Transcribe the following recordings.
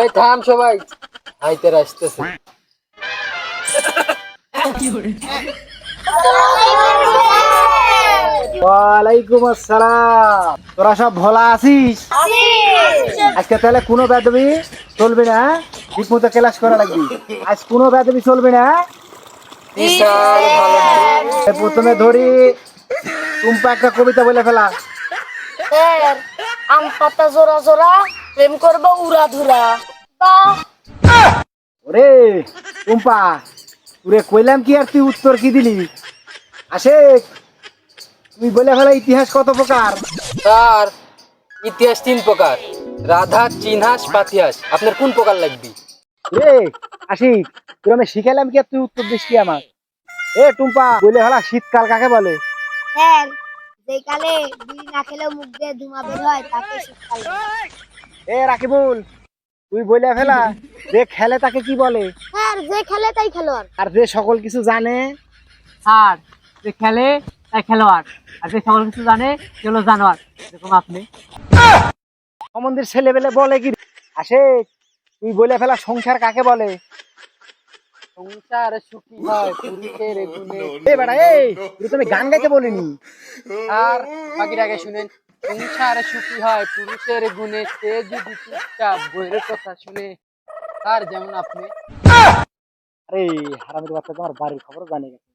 এই থাম সবাই, আইতে আসতেছে। ওয়ালাইকুম আসসালাম। তোরা সব ভালো আছিস? আজকে তাহলে কোনো বেদবি চলবে না, ঠিক মতো ক্লাস করা লাগবে। আজ কোনো বেদবি চলবে না। প্রথমে ধরি টুম্পা একটা কবিতা বলে ফেলা। আম পাতা জোড়া জোড়া প্রেম করবো উড়া ধুরা। ওরে টুম্পা, তোরে কইলাম কি আর তুই উত্তর কি দিলি? আসে তুই বলে ফেলা ইতিহাস কত প্রকার? স্যার, ইতিহাস 3 প্রকার: রাধা, চিনহাস, পাতিহাস। আপনার কোন প্রকার লাগবে? রে আশিক, তোর আমি শিখাইলাম কি আর তুই উত্তর দিস কি আমার? এ টুম্পা, বলে ফেলা শীতকাল কাকে বলে? হ্যাঁ, যে কালে বিড়ি না খেলেও মুখ দিয়ে ধোঁয়া বের হয় তাকে শীতকাল বলে। এ রাকিবুল, তুই বলে ফেলা যে খেলে তাকে কি বলে? হ্যাঁ, যে খেলে তাই খেলোয়াড়। আর যে সকল কিছু জানে? আর যে খেলে তাই খেলোয়াড়, আর যে সকল কিছু জানে সে হলো জানোয়ার। এরকম আপনি সম্বন্ধের ছেলেবেলে বলে কি? আসে তুই বলে ফেলা সংসার কাকে বলে? সংসার সুখী হয় পুরুষের গুণে। এ বেটা, তুমি গান গাইতে বলিনি। আর বাকির আগে শুনেন। সংসার সুখী হয় পুরুষের গুণে, সে যদি চুপচাপ বইয়ের কথা শুনে। আর যেমন আপনি। আরে হারামির বাচ্চা, তোমার বাড়ির খবর জানি গেছে।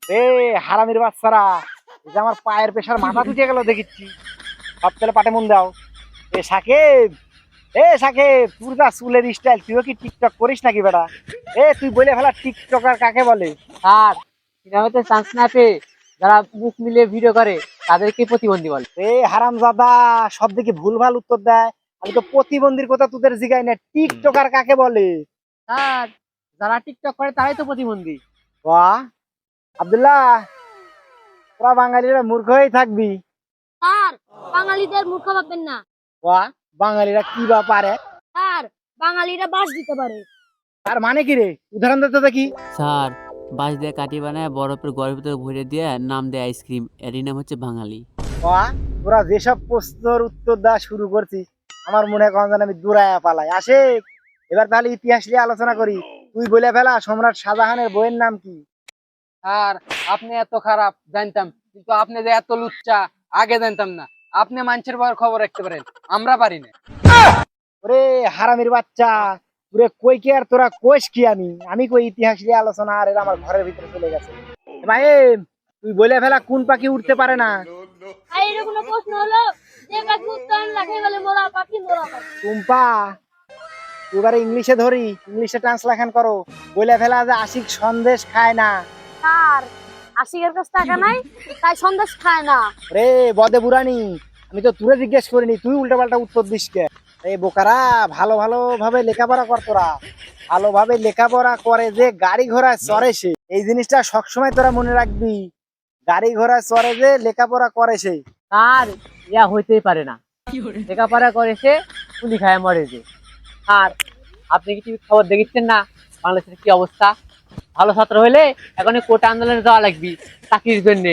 হারামির বাচ্চারা, এই যে আমার পায়ের পেশার মাথা উঠে গেল দেখিচ্ছি। সব তেলে পাটে মন দাও। সাকিব, সাকিব, তোর যা চুলের স্টাইল, তুইও কি টিকটক করিস নাকি বেটা? তুই বলে ফেলা টিকটকার কাকে বলে? আর সিনেমাতে চান্স না পেয়ে যারা মুখ মিলিয়ে ভিডিও করে তাদেরকে প্রতিবন্ধী বলে। হারাম জাদা, সব দিকে ভুলভাল উত্তর দেয়। আমি তো প্রতিবন্ধীর কথা তোদের জিগাই না, টিকটকার কাকে বলে? আর যারা টিকটক করে তারাই তো প্রতিবন্ধী। বাহ আব্দুল্লাহ, তোরা বাঙালিরা মূর্খ হয়েই থাকবি। আর বাঙালিদের মূর্খ ভাববেন না। বাহ, বাঙালিরা কি বা পারে? আর বাঙালিরা বাস দিতে পারে। তার মানে কি রে? উদাহরণ দে তো দেখি। স্যার, বাঁশ দিয়ে কাটি বানায় বরফের গড়ের ভিতরে ভরে দিয়ে নাম দেয় আইসক্রিম, এরই নাম হচ্ছে বাঙালি। বাহ, তোরা যেসব প্রশ্নের উত্তর দেওয়া শুরু করছিস, আমার মনে হয় যেন আমি দূরায়া পালাই। আসে এবার তাহলে ইতিহাস নিয়ে আলোচনা করি। তুই বলে ফেলা সম্রাট শাহজাহানের বইয়ের নাম কি? আর আপনি এত খারাপ জানতাম, কিন্তু আপনি যে এত লুচ্চা আগে জানতাম না। আপনি মানুষের বউয়ের খবর রাখতে পারেন, আমরা পারি না। ওরে হারামির বাচ্চা, তোরে কই কি আর তোরা কোষ কি? আমি কই ইতিহাস নিয়ে আলোচনা, আর এরা আমার ঘরের ভিতরে চলে গেছে। ভাই তুই বলে ফেলা কোন পাখি উঠতে পারে না? আর এরকম প্রশ্ন হলো, যে পাখি উত্তরণ রাখে বলে মোরা পাখি মোরা পাখি। টুম্পা, এবারে ইংলিশে ধরি, ইংলিশে ট্রান্সলেশন করো। বলে ফেলা যে আশিক সন্দেশ খায় না। আর আশিকের কাছে টাকা নাই, তাই সন্দেশ খায় না। রে বদে বুড়ানি, আমি তো তুরে জিজ্ঞেস করিনি, তুই উল্টা পাল্টা উত্তর দিস কে? এই বোকারা, ভালো ভাবে লেখাপড়া কর। তোরা ভালোভাবে লেখাপড়া করে যে গাড়ি ঘোড়ায় চড়ে সে, এই জিনিসটা সবসময় তোরা মনে রাখবি। গাড়ি ঘোড়ায় চড়ে যে লেখাপড়া করে সে। আর ইয়া হইতেই পারে না, লেখাপড়া করে সে কুলি খায় মরে যে। আর আপনি কি টিভি খবর দেখছেন না বাংলাদেশের কি অবস্থা? ভালো ছাত্র হলে এখন এই কোটা আন্দোলনে যাওয়া লাগবি চাকরির জন্য।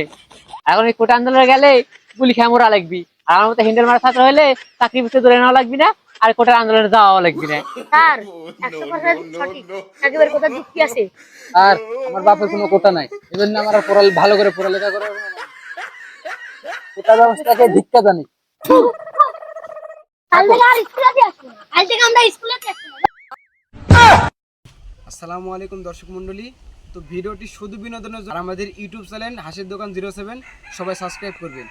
এখন এই কোটা আন্দোলনে গেলে গুলি খেয়ে মরা লাগবি। আর আমার মতো হিন্দের মারা ছাত্র হলে চাকরির ভিতরে ধরে নেওয়া লাগবি না, আর কোটার আন্দোলনে যাওয়া লাগবি না। স্যার 100% সঠিক, একেবারে কথা যুক্তি আছে। আর আমার বাপের কোনো কোটা নাই, এজন্য আমার আর ভালো করে পড়ালেখা করে কোটা ব্যবস্থাকে ধিক্কার জানি। কাল থেকে আর স্কুলে আসবো না, কাল থেকে আমরা স্কুলে আসবো না। আসসালামু আলাইকুম দর্শক মণ্ডলী। তো ভিডিওটি শুধু বিনোদনের জন্য, আমাদের ইউটিউব চ্যানেল হাসির দোকান 07 সবাই সাবস্ক্রাইব করবেন।